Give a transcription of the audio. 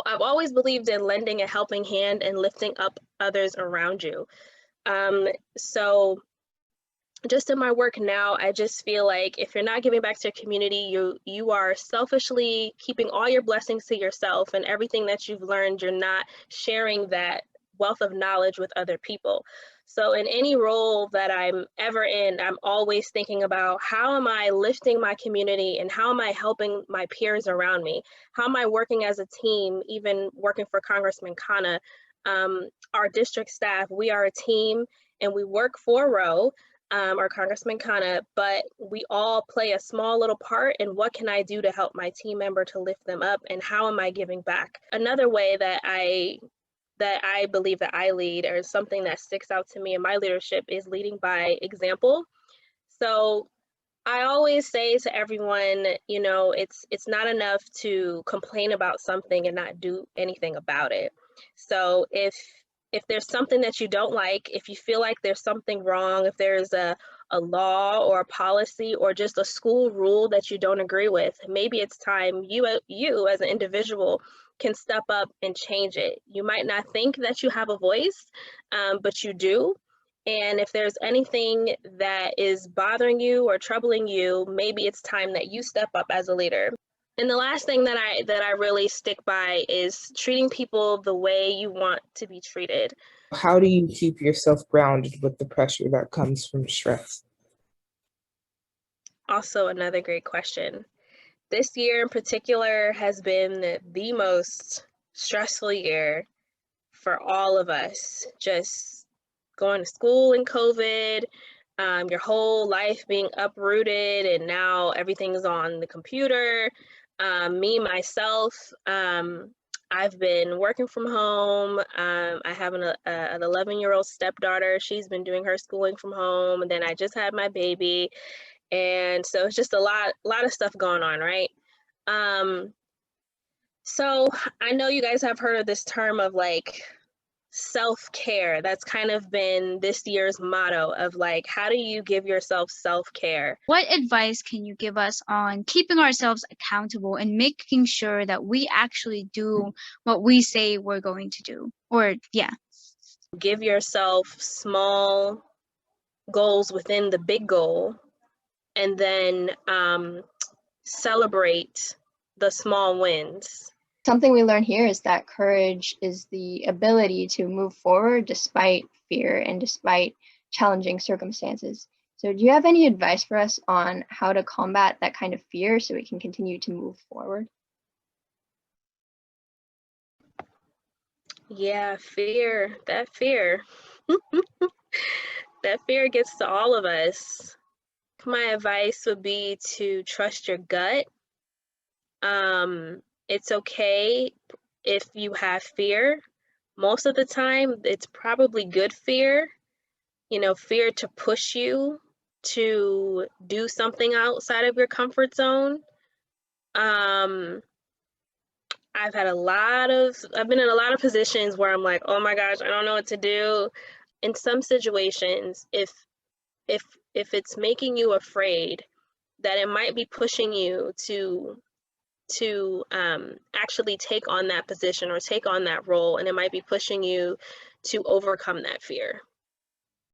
I've always believed in lending a helping hand and lifting up others around you. So just in my work now, I just feel like if you're not giving back to your community, you are selfishly keeping all your blessings to yourself, and everything that you've learned, you're not sharing that wealth of knowledge with other people. So in any role that I'm ever in, I'm always thinking about how am I lifting my community and how am I helping my peers around me? How am I working as a team, even working for Congressman Khanna? Our district staff, we are a team and we work for Ro, or Congressman Khanna, but we all play a small little part in what can I do to help my team member to lift them up, and how am I giving back? Another way that I believe that I lead, or something that sticks out to me in my leadership, is leading by example. So I always say to everyone, you know, it's not enough to complain about something and not do anything about it. So if there's something that you don't like, if you feel like there's something wrong, if there's a law or a policy or just a school rule that you don't agree with, maybe it's time you as an individual can step up and change it. You might not think that you have a voice, but you do. And if there's anything that is bothering you or troubling you, maybe it's time that you step up as a leader. And the last thing that I really stick by is treating people the way you want to be treated. How do you keep yourself grounded with the pressure that comes from stress? Also, another great question. This year in particular has been the most stressful year for all of us. Just going to school in COVID, your whole life being uprooted, and now everything's on the computer. Me, myself, I've been working from home. I have an 11-year-old stepdaughter. She's been doing her schooling from home. And then I just had my baby. And so it's just a lot of stuff going on, right? So I know you guys have heard of this term of like self-care. That's kind of been this year's motto of like, how do you give yourself self-care? What advice can you give us on keeping ourselves accountable and making sure that we actually do what we say we're going to do? Or, yeah. Give yourself small goals within the big goal, and then celebrate the small wins. Something we learn here is that courage is the ability to move forward despite fear and despite challenging circumstances. So do you have any advice for us on how to combat that kind of fear so we can continue to move forward? Yeah, fear, that fear. That fear gets to all of us. My advice would be to trust your gut. It's okay if you have fear. Most of the time, it's probably good fear, you know, fear to push you to do something outside of your comfort zone. I've been in a lot of positions where I'm like, oh my gosh, I don't know what to do. In some situations, if it's making you afraid, that it might be pushing you to actually take on that position or take on that role, and it might be pushing you to overcome that fear.